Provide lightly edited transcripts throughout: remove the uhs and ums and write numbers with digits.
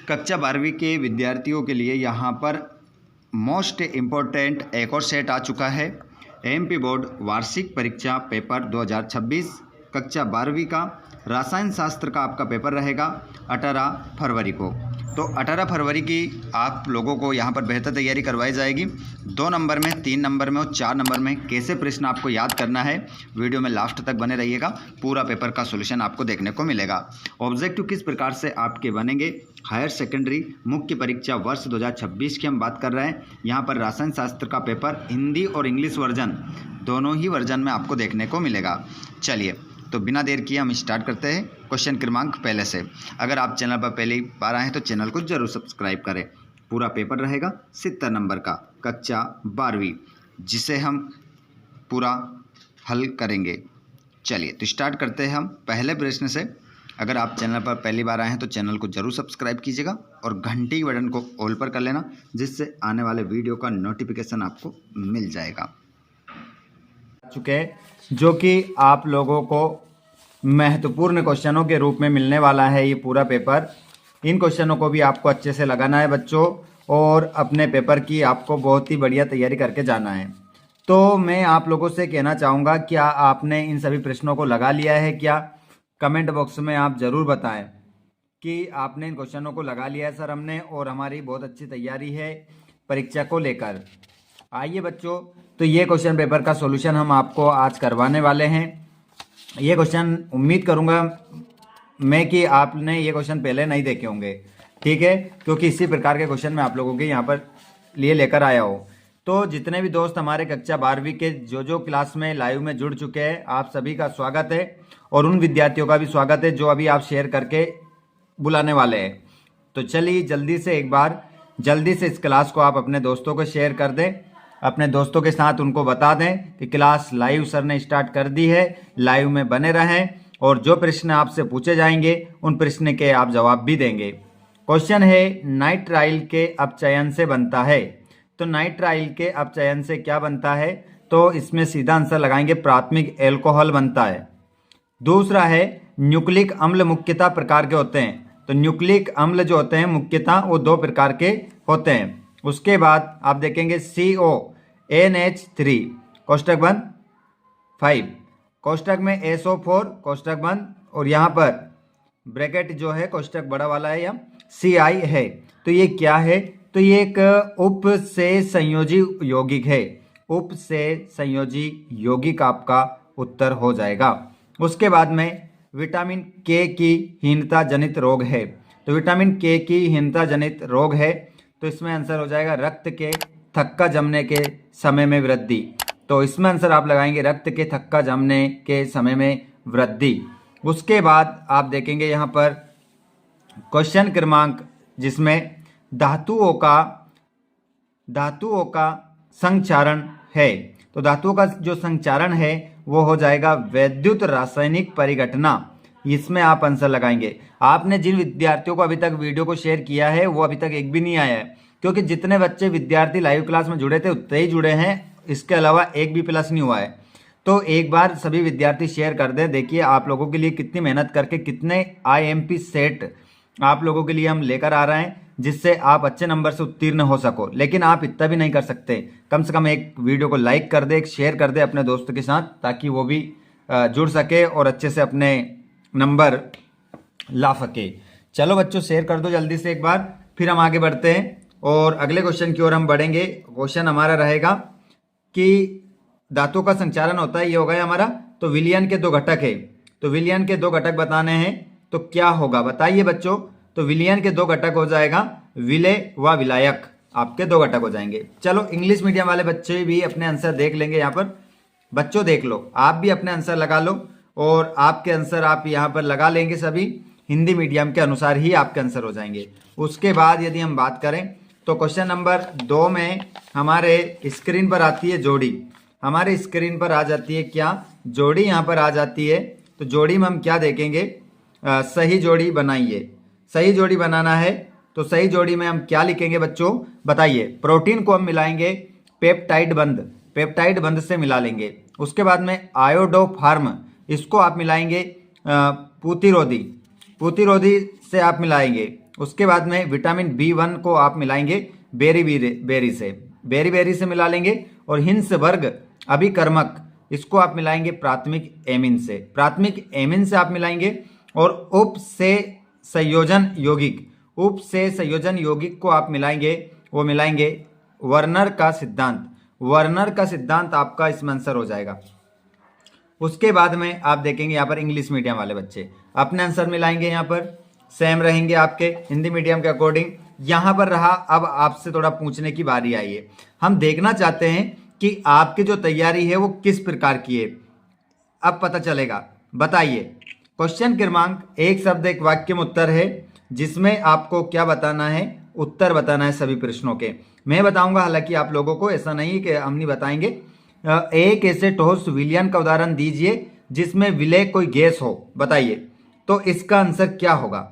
कक्षा 12वीं के विद्यार्थियों के लिए यहाँ पर मोस्ट इम्पोर्टेंट एक और सेट आ चुका है। एमपी बोर्ड वार्षिक परीक्षा पेपर 2026 कक्षा 12वीं का रसायन शास्त्र का आपका पेपर रहेगा 18 फरवरी को। तो 18 फरवरी की आप लोगों को यहाँ पर बेहतर तैयारी करवाई जाएगी। 2 नंबर में, 3 नंबर में और 4 नंबर में कैसे प्रश्न आपको याद करना है, वीडियो में लास्ट तक बने रहिएगा। पूरा पेपर का सॉल्यूशन आपको देखने को मिलेगा। ऑब्जेक्टिव किस प्रकार से आपके बनेंगे, हायर सेकेंडरी मुख्य परीक्षा वर्ष 2026 की हम बात कर रहे हैं। यहाँ पर रसायन शास्त्र का पेपर हिंदी और इंग्लिश वर्जन दोनों ही वर्जन में आपको देखने को मिलेगा। चलिए तो बिना देर किए हम स्टार्ट करते हैं क्वेश्चन क्रमांक पहले से। अगर आप चैनल पर पहली बार आए हैं तो चैनल को जरूर सब्सक्राइब करें। पूरा पेपर रहेगा 70 नंबर का कक्षा 12वीं, जिसे हम पूरा हल करेंगे। चलिए तो स्टार्ट करते हैं हम पहले प्रश्न से। अगर आप चैनल पर पहली बार आए हैं तो चैनल को जरूर सब्सक्राइब कीजिएगा और घंटी बटन को ऑल पर कर लेना, जिससे आने वाले वीडियो का नोटिफिकेशन आपको मिल जाएगा। चुके जो कि आप लोगों को महत्वपूर्ण क्वेश्चनों के रूप में मिलने वाला है ये पूरा पेपर। इन क्वेश्चनों को भी आपको अच्छे से लगाना है बच्चों, और अपने पेपर की आपको बहुत ही बढ़िया तैयारी करके जाना है। तो मैं आप लोगों से कहना चाहूँगा, क्या आपने इन सभी प्रश्नों को लगा लिया है क्या? कमेंट बॉक्स में आप ज़रूर बताएं कि आपने इन क्वेश्चनों को लगा लिया है। सर हमने, और हमारी बहुत अच्छी तैयारी है परीक्षा को लेकर। आइए बच्चों, तो ये क्वेश्चन पेपर का सॉल्यूशन हम आपको आज करवाने वाले हैं। ये क्वेश्चन उम्मीद करूंगा मैं कि आपने ये क्वेश्चन पहले नहीं देखे होंगे, ठीक है, क्योंकि इसी प्रकार के क्वेश्चन मैं आप लोगों के यहाँ पर लिए लेकर आया हूँ। तो जितने भी दोस्त हमारे कक्षा 12वीं के जो क्लास में लाइव में जुड़ चुके हैं, आप सभी का स्वागत है, और उन विद्यार्थियों का भी स्वागत है जो अभी आप शेयर करके बुलाने वाले हैं। तो चलिए जल्दी से इस क्लास को आप अपने दोस्तों को शेयर कर दें, अपने दोस्तों के साथ उनको बता दें कि क्लास लाइव सर ने स्टार्ट कर दी है। लाइव में बने रहें और जो प्रश्न आपसे पूछे जाएंगे उन प्रश्न के आप जवाब भी देंगे। क्वेश्चन है, नाइट्राइल के अपचयन से बनता है। तो नाइट्राइल के अपचयन से क्या बनता है? तो इसमें सीधा आंसर लगाएंगे, प्राथमिक एल्कोहल बनता है। दूसरा है, न्यूक्लिक अम्ल मुख्यतः प्रकार के होते हैं। तो न्यूक्लिक अम्ल जो होते हैं मुख्यतः वो 2 प्रकार के होते हैं। उसके बाद आप देखेंगे CONH3 कोष्टक बंद 5, कोष्टक में SO4 कोष्टक बंद, और यहाँ पर ब्रैकेट जो है कोष्टक बड़ा वाला है या CI है। तो ये क्या है? तो ये एक उप से संयोजी यौगिक है। उप से संयोजी यौगिक आपका उत्तर हो जाएगा। उसके बाद में विटामिन के की हीनता जनित रोग है। तो विटामिन के की हीनता जनित रोग है, तो इसमें आंसर हो जाएगा रक्त के थक्का जमने के समय में वृद्धि। तो इसमें आंसर आप लगाएंगे रक्त के थक्का जमने के समय में वृद्धि। उसके बाद आप देखेंगे यहाँ पर क्वेश्चन क्रमांक, जिसमें धातुओं का संचारण है। तो धातुओं का जो संचारण है वो हो जाएगा वैद्युत रासायनिक परिघटना। इसमें आप आंसर लगाएंगे। आपने जिन विद्यार्थियों को अभी तक वीडियो को शेयर किया है वो अभी तक एक भी नहीं आया है, क्योंकि जितने बच्चे विद्यार्थी लाइव क्लास में जुड़े थे उतने ही जुड़े हैं, इसके अलावा एक भी प्लस नहीं हुआ है। तो एक बार सभी विद्यार्थी शेयर कर दें। देखिए आप लोगों के लिए कितनी मेहनत करके कितने IMP सेट आप लोगों के लिए हम लेकर आ रहे हैं, जिससे आप अच्छे नंबर से उत्तीर्ण हो सको। लेकिन आप इतना भी नहीं कर सकते, कम से कम एक वीडियो को लाइक कर दे, एक शेयर कर दे अपने दोस्तों के साथ, ताकि वो भी जुड़ सके और अच्छे से अपने नंबर ला सके। चलो बच्चों शेयर कर दो जल्दी से एक बार, फिर हम आगे बढ़ते हैं और अगले क्वेश्चन की ओर हम बढ़ेंगे। क्वेश्चन हमारा रहेगा कि धातु का संचारण होता है, ये हो गया हमारा। तो विलयन के 2 घटक है। तो विलयन के 2 घटक बताने हैं, तो क्या होगा बताइए बच्चों। तो विलयन के 2 घटक हो जाएगा विलेय व विलायक, आपके 2 घटक हो जाएंगे। चलो इंग्लिश मीडियम वाले बच्चे भी अपने आंसर देख लेंगे। यहाँ पर बच्चों देख लो, आप भी अपने आंसर लगा लो, और आपके आंसर आप यहाँ पर लगा लेंगे सभी। हिंदी मीडियम के अनुसार ही आपके आंसर हो जाएंगे। उसके बाद यदि हम बात करें तो क्वेश्चन नंबर 2 में हमारे स्क्रीन पर आती है जोड़ी। हमारे स्क्रीन पर आ जाती है क्या? जोड़ी यहाँ पर आ जाती है। तो जोड़ी में हम क्या देखेंगे? सही जोड़ी बनाइए। सही जोड़ी बनाना है, तो सही जोड़ी में हम क्या लिखेंगे बच्चों बताइए। प्रोटीन को हम मिलाएंगे पेप्टाइड बंध से मिला लेंगे। उसके बाद में आयोडोफार्म, इसको आप मिलाएंगे पुतिरोधी से आप मिलाएंगे। उसके बाद में विटामिन B1 को आप मिलाएंगे बेरी से मिला लेंगे। और हिंसबर्ग अभिकर्मक इसको आप मिलाएंगे प्राथमिक एमिन से आप मिलाएंगे। और उप से संयोजन यौगिक को आप मिलाएंगे, वो मिलाएंगे वर्नर का सिद्धांत आपका इसमें आंसर हो जाएगा। उसके बाद में आप देखेंगे यहाँ पर इंग्लिश मीडियम वाले बच्चे अपने आंसर मिलाएंगे, यहाँ पर सेम रहेंगे आपके हिंदी मीडियम के अकॉर्डिंग। यहाँ पर रहा, अब आपसे थोड़ा पूछने की बारी आई है। हम देखना चाहते हैं कि आपकी जो तैयारी है वो किस प्रकार की है, अब पता चलेगा। बताइए, क्वेश्चन क्रमांक एक शब्द एक वाक्य में उत्तर है, जिसमें आपको क्या बताना है, उत्तर बताना है सभी प्रश्नों के। मैं बताऊंगा, हालांकि आप लोगों को, ऐसा नहीं कि हम नहीं बताएंगे। एक ऐसे ठोस विलयन का उदाहरण दीजिए जिसमें विलय कोई गैस हो, बताइए। तो इसका आंसर क्या होगा,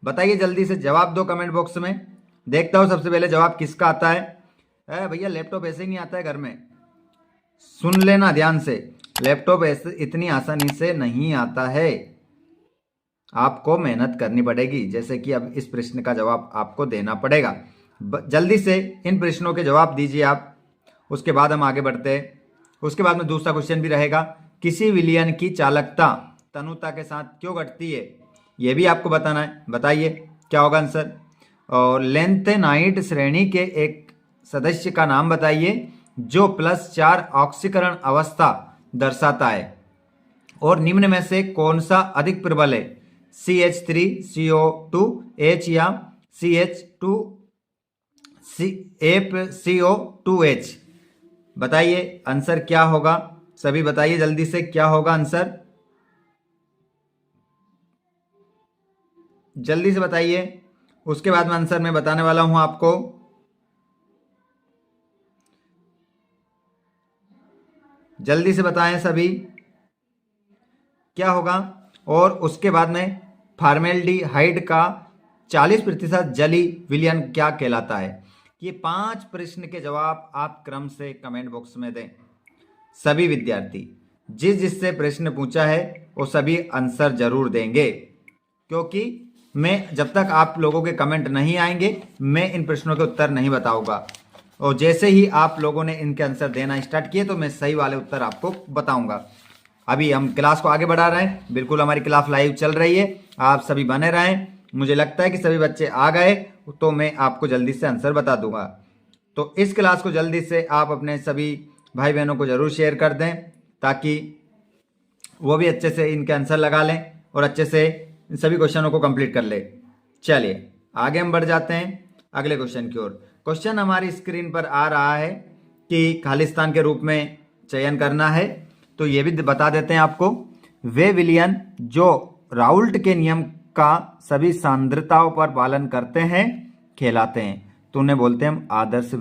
बताइए जल्दी से, जवाब दो कमेंट बॉक्स में। देखता हूं सबसे पहले जवाब किसका आता है। भैया लैपटॉप ऐसे ही नहीं आता है घर में, सुन लेना ध्यान से, लैपटॉप ऐसे इतनी आसानी से नहीं आता है, आपको मेहनत करनी पड़ेगी। जैसे कि अब इस प्रश्न का जवाब आपको देना पड़ेगा। जल्दी से इन प्रश्नों के जवाब दीजिए आप, उसके बाद हम आगे बढ़ते हैं। उसके बाद में दूसरा क्वेश्चन भी रहेगा, किसी विलयन की चालकता तनुता के साथ क्यों घटती है, यह भी आपको बताना है। बताइए क्या होगा आंसर। और लेंथेनाइट श्रेणी के एक सदस्य का नाम बताइए जो +4 ऑक्सीकरण अवस्था दर्शाता है। और निम्न में से कौन सा अधिक प्रबल है, CH3CO2H या CH2FCO2H। बताइए आंसर क्या होगा, सभी बताइए जल्दी से, क्या होगा आंसर, जल्दी से बताइए। उसके बाद में आंसर मैं बताने वाला हूं आपको। जल्दी से बताएं सभी क्या होगा। और उसके बाद में फॉर्मेल्डिहाइड का 40% जली विलयन क्या कहलाता है। ये 5 प्रश्न के जवाब आप क्रम से कमेंट बॉक्स में दें। सभी विद्यार्थी जिससे प्रश्न पूछा है वो सभी आंसर जरूर देंगे, क्योंकि मैं जब तक आप लोगों के कमेंट नहीं आएंगे मैं इन प्रश्नों के उत्तर नहीं बताऊंगा। और जैसे ही आप लोगों ने इनके आंसर देना स्टार्ट किए तो मैं सही वाले उत्तर आपको बताऊंगा। अभी हम क्लास को आगे बढ़ा रहे हैं, बिल्कुल हमारी क्लास लाइव चल रही है, आप सभी बने रहें। मुझे लगता है कि सभी बच्चे आ गए तो मैं आपको जल्दी से आंसर बता दूंगा। तो इस क्लास को जल्दी से आप अपने सभी भाई बहनों को जरूर शेयर कर दें, ताकि वो भी अच्छे से इनके आंसर लगा लें और अच्छे से इन सभी क्वेश्चनों को कंप्लीट कर ले। चलिए आगे हम बढ़ जाते हैं अगले क्वेश्चन की ओर। क्वेश्चन हमारी स्क्रीन पर आ रहा है कि खालिस्तान के रूप में चयन करना है, तो ये भी बता देते हैं आपको। वे विलयन जो राउल्ट के नियम का सभी सांद्रताओं पर पालन करते हैं कहलाते हैं, तो उन्हें बोलते हैं हम आदर्श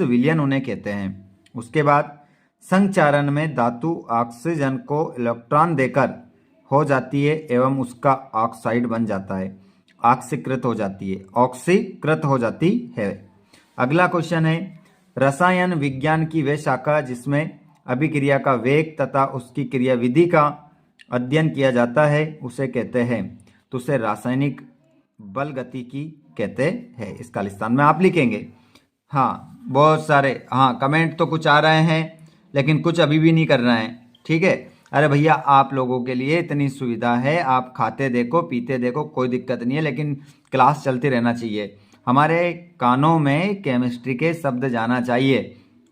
विलयन उन्हें कहते हैं। उसके बाद संचारण में धातु ऑक्सीजन को इलेक्ट्रॉन देकर हो जाती है एवं उसका ऑक्साइड बन जाता है, ऑक्सीकृत हो जाती है। अगला क्वेश्चन है, रसायन विज्ञान की वे शाखा जिसमें अभिक्रिया का वेग तथा उसकी क्रियाविधि का अध्ययन किया जाता है उसे कहते हैं, तो उसे रासायनिक बल गतिकी कहते हैं। इस खालिस्तान में आप लिखेंगे। हाँ बहुत सारे कमेंट तो कुछ आ रहे हैं, लेकिन कुछ अभी भी नहीं कर रहे हैं, ठीक है। अरे भैया आप लोगों के लिए इतनी सुविधा है, आप खाते देखो पीते देखो, कोई दिक्कत नहीं है, लेकिन क्लास चलती रहना चाहिए। हमारे कानों में केमिस्ट्री के शब्द जाना चाहिए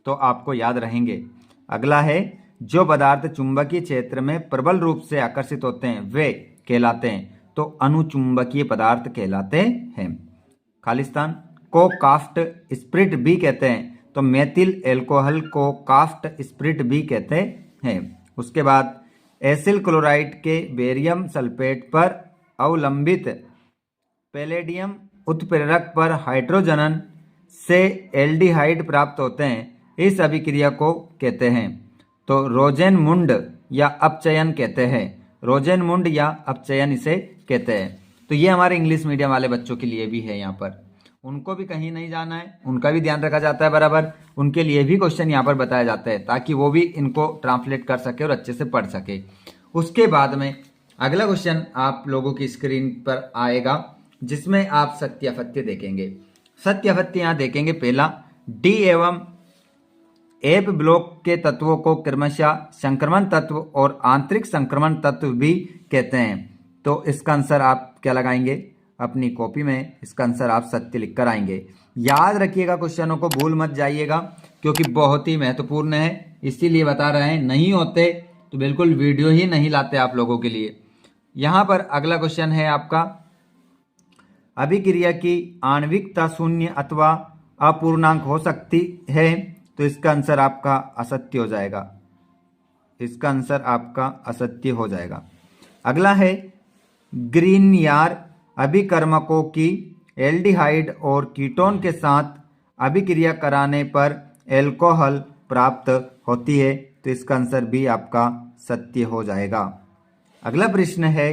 तो आपको याद रहेंगे। अगला है, जो पदार्थ चुंबकीय क्षेत्र में प्रबल रूप से आकर्षित होते हैं वे कहलाते हैं, तो अनुचुंबकीय पदार्थ कहलाते हैं। खालिस्तान को कास्ट स्प्रिट भी कहते हैं, तो मेथिल एल्कोहल को कास्ट स्प्रिट भी कहते हैं। उसके बाद एसिल क्लोराइड के बेरियम सल्फेट पर अवलंबित पैलेडियम उत्प्रेरक पर हाइड्रोजन से एल्डिहाइड प्राप्त होते हैं, इस अभिक्रिया को कहते हैं, तो रोजेनमुंड या अपचयन कहते हैं। रोजेनमुंड या अपचयन इसे कहते हैं। तो ये हमारे इंग्लिश मीडियम वाले बच्चों के लिए भी है, यहाँ पर उनको भी कहीं नहीं जाना है, उनका भी ध्यान रखा जाता है बराबर, उनके लिए भी क्वेश्चन यहाँ पर बताया जाता है ताकि वो भी इनको ट्रांसलेट कर सके और अच्छे से पढ़ सके। उसके बाद में अगला क्वेश्चन आप लोगों की स्क्रीन पर आएगा, जिसमें आप सत्य अपत्य देखेंगे। सत्य अपत्य यहाँ देखेंगे। पहला, डी एवं एफ ब्लॉक के तत्वों को क्रमशः संक्रमण तत्व और आंतरिक संक्रमण तत्व भी कहते हैं। तो इसका आंसर आप क्या लगाएंगे? अपनी कॉपी में इसका आंसर आप सत्य लिखकर आएंगे। याद रखिएगा, क्वेश्चनों को भूल मत जाइएगा क्योंकि बहुत ही महत्वपूर्ण है, इसीलिए बता रहे हैं। नहीं होते तो बिल्कुल वीडियो ही नहीं लाते आप लोगों के लिए। यहाँ पर अगला क्वेश्चन है आपका, अभिक्रिया की आणविकता शून्य अथवा अपूर्णांक हो सकती है। तो इसका आंसर आपका असत्य हो जाएगा। इसका आंसर आपका असत्य हो जाएगा। अगला है, ग्रीनियर अभिकर्मकों की एल्डिहाइड और कीटोन के साथ अभिक्रिया कराने पर एल्कोहल प्राप्त होती है। तो इसका आंसर भी आपका सत्य हो जाएगा। अगला प्रश्न है,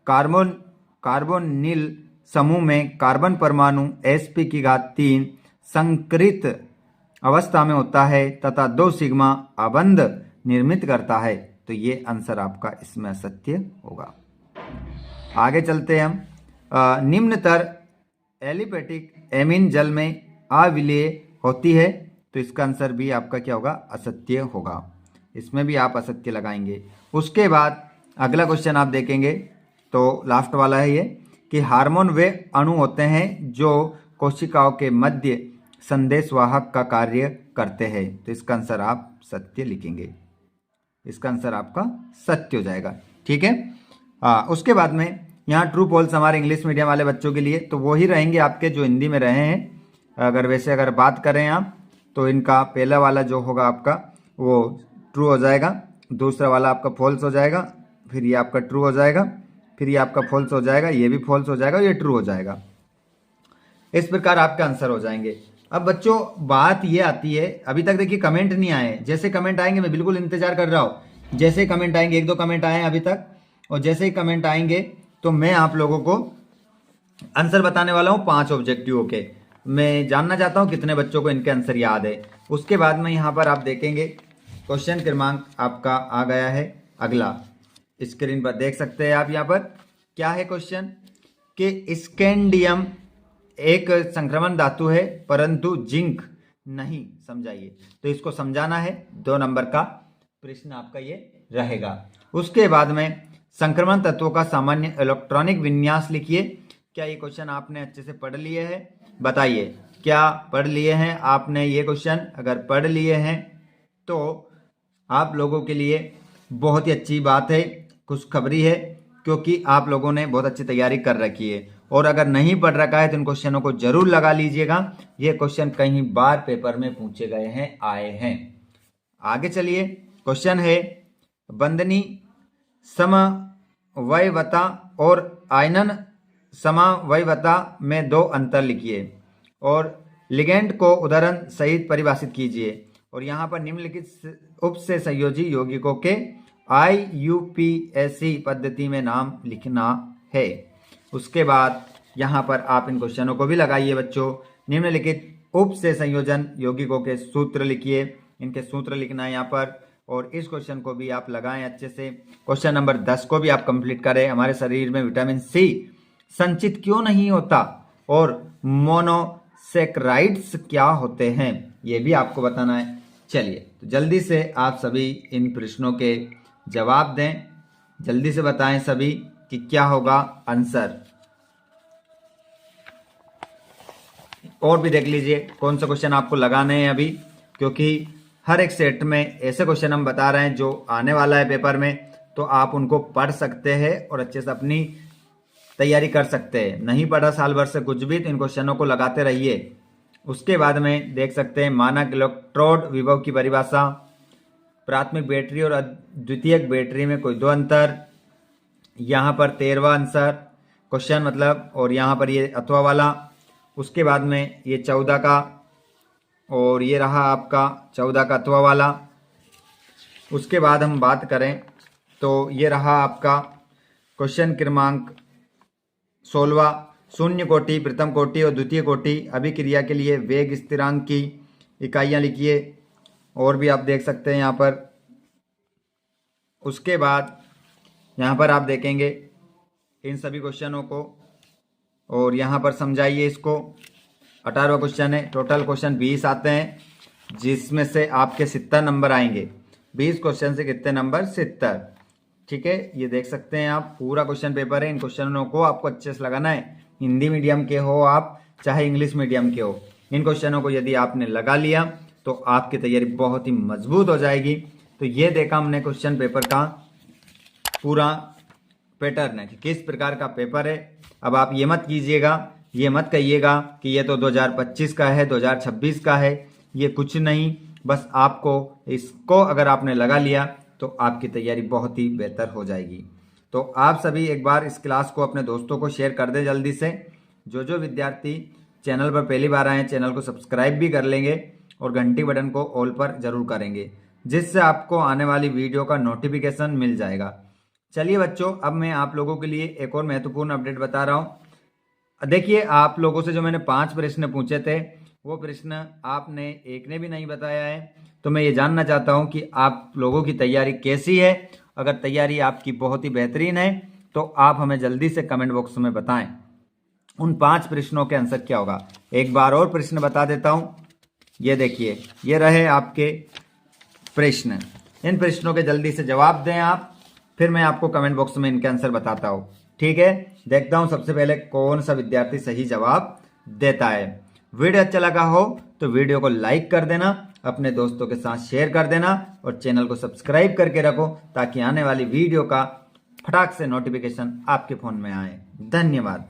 कार्बोनिल समूह में कार्बन परमाणु sp3 संकरित अवस्था में होता है तथा 2 सिग्मा अबंध निर्मित करता है। तो ये आंसर आपका इसमें असत्य होगा। आगे चलते हैं हम। निम्नतर एलिपेटिक एमीन जल में अविलेय होती है। तो इसका आंसर भी आपका क्या होगा? असत्य होगा। इसमें भी आप असत्य लगाएंगे। उसके बाद अगला क्वेश्चन आप देखेंगे तो लास्ट वाला है ये, कि हार्मोन वे अणु होते हैं जो कोशिकाओं के मध्य संदेशवाहक का कार्य करते हैं। तो इसका आंसर आप सत्य लिखेंगे। इसका आंसर आपका सत्य हो जाएगा। ठीक है। उसके बाद में यहाँ ट्रू फॉल्स हमारे इंग्लिश मीडियम वाले बच्चों के लिए तो वो ही रहेंगे आपके जो हिंदी में रहे हैं। अगर बात करें आप तो इनका पहला वाला जो होगा आपका वो ट्रू हो जाएगा, दूसरा वाला आपका फॉल्स हो जाएगा, फिर ये आपका ट्रू हो जाएगा, फिर ये आपका फॉल्स हो जाएगा, ये भी फॉल्स हो जाएगा, ये ट्रू हो जाएगा। इस प्रकार आपके आंसर हो जाएंगे। अब बच्चों बात ये आती है, अभी तक देखिए कमेंट नहीं आए। जैसे कमेंट आएंगे मैं बिल्कुल इंतजार कर रहा हूँ। जैसे कमेंट आएंगे, 1-2 कमेंट आए हैं अभी तक, और जैसे ही कमेंट आएंगे तो मैं आप लोगों को आंसर बताने वाला हूँ 5 ऑब्जेक्टिव के। मैं जानना चाहता हूँ कितने बच्चों को इनके आंसर याद है। उसके बाद में यहाँ पर आप देखेंगे क्वेश्चन क्रमांक आपका आ गया है अगला, स्क्रीन पर देख सकते हैं आप। यहाँ पर क्या है क्वेश्चन, कि स्कैंडियम एक संक्रमण धातु है परंतु जिंक नहीं, समझाइए। तो इसको समझाना है, 2 नंबर का प्रश्न आपका ये रहेगा। उसके बाद में संक्रमण तत्वों का सामान्य इलेक्ट्रॉनिक विन्यास लिखिए। क्या ये क्वेश्चन आपने अच्छे से पढ़ लिए हैं? बताइए, क्या पढ़ लिए हैं आपने ये क्वेश्चन? अगर पढ़ लिए हैं तो आप लोगों के लिए बहुत ही अच्छी बात है, खुशखबरी है, क्योंकि आप लोगों ने बहुत अच्छी तैयारी कर रखी है। और अगर नहीं पढ़ रखा है तो इन क्वेश्चनों को जरूर लगा लीजिएगा। ये क्वेश्चन कई बार पेपर में पूछे गए हैं, आए हैं। आगे चलिए, क्वेश्चन है, बंधनी समवयवता और आयनन समवयवता में 2 अंतर लिखिए और लिगेंड को उदाहरण सहित परिभाषित कीजिए। और यहाँ पर निम्नलिखित उप से संयोजी यौगिकों के IUPAC पद्धति में नाम लिखना है। उसके बाद यहाँ पर आप इन क्वेश्चनों को भी लगाइए बच्चों। निम्नलिखित उप से संयोजन यौगिकों के सूत्र लिखिए, इनके सूत्र लिखना है यहाँ पर। और इस क्वेश्चन को भी आप लगाएं अच्छे से। क्वेश्चन नंबर 10 को भी आप कंप्लीट करें। हमारे शरीर में विटामिन C संचित क्यों नहीं होता और मोनोसेक्राइड्स क्या होते हैं, ये भी आपको बताना है। चलिए तो जल्दी से आप सभी इन प्रश्नों के जवाब दें, जल्दी से बताएं सभी कि क्या होगा आंसर। और भी देख लीजिए कौन सा क्वेश्चन आपको लगाने हैं अभी, क्योंकि हर एक सेट में ऐसे क्वेश्चन हम बता रहे हैं जो आने वाला है पेपर में, तो आप उनको पढ़ सकते हैं और अच्छे से अपनी तैयारी कर सकते हैं। नहीं पढ़ा साल भर से कुछ भी तो इन क्वेश्चनों को लगाते रहिए। उसके बाद में देख सकते हैं मानक इलेक्ट्रोड विभव की परिभाषा, प्राथमिक बैटरी और द्वितीयक बैटरी में कोई 2 अंतर, यहाँ पर 13वां आंसर क्वेश्चन मतलब, और यहाँ पर ये अथवा वाला। उसके बाद में ये 14 का, और ये रहा आपका 14 का अथवा वाला। उसके बाद हम बात करें तो ये रहा आपका क्वेश्चन क्रमांक 16, शून्य कोटि, प्रथम कोटि और द्वितीय कोटि अभिक्रिया के लिए वेग स्थिरांक की इकाइयाँ लिखिए। और भी आप देख सकते हैं यहाँ पर। उसके बाद यहाँ पर आप देखेंगे इन सभी क्वेश्चनों को, और यहाँ पर समझाइए इसको। 18वां क्वेश्चन है। टोटल क्वेश्चन 20 आते हैं, जिसमें से आपके 70 नंबर आएंगे। 20 क्वेश्चन से कितने नंबर? 70। ठीक है, ये देख सकते हैं आप, पूरा क्वेश्चन पेपर है। इन क्वेश्चनों को आपको अच्छे से लगाना है। हिंदी मीडियम के हो आप, चाहे इंग्लिश मीडियम के हो, इन क्वेश्चनों को यदि आपने लगा लिया तो आपकी तैयारी बहुत ही मजबूत हो जाएगी। तो ये देखा हमने क्वेश्चन पेपर का पूरा पैटर्न है कि किस प्रकार का पेपर है। अब आप ये मत कीजिएगा, ये मत कहिएगा कि ये तो 2025 का है, 2026 का है। ये कुछ नहीं, बस आपको इसको अगर आपने लगा लिया तो आपकी तैयारी बहुत ही बेहतर हो जाएगी। तो आप सभी एक बार इस क्लास को अपने दोस्तों को शेयर कर दें जल्दी से। जो विद्यार्थी चैनल पर पहली बार आए, चैनल को सब्सक्राइब भी कर लेंगे और घंटी बटन को ऑल पर जरूर करेंगे, जिससे आपको आने वाली वीडियो का नोटिफिकेशन मिल जाएगा। चलिए बच्चों, अब मैं आप लोगों के लिए एक और महत्वपूर्ण अपडेट बता रहा हूँ। देखिए, आप लोगों से जो मैंने 5 प्रश्न पूछे थे, वो प्रश्न आपने एक ने भी नहीं बताया है। तो मैं ये जानना चाहता हूँ कि आप लोगों की तैयारी कैसी है। अगर तैयारी आपकी बहुत ही बेहतरीन है तो आप हमें जल्दी से कमेंट बॉक्स में बताएं उन 5 प्रश्नों के आंसर क्या होगा। एक बार और प्रश्न बता देता हूँ। ये देखिए, ये रहे आपके प्रश्न। इन प्रश्नों के जल्दी से जवाब दें आप, फिर मैं आपको कमेंट बॉक्स में इनके आंसर बताता हूँ। ठीक है, देखता हूँ सबसे पहले कौन सा विद्यार्थी सही जवाब देता है। वीडियो अच्छा लगा हो तो वीडियो को लाइक कर देना, अपने दोस्तों के साथ शेयर कर देना और चैनल को सब्सक्राइब करके रखो, ताकि आने वाली वीडियो का फटाक से नोटिफिकेशन आपके फोन में आए। धन्यवाद।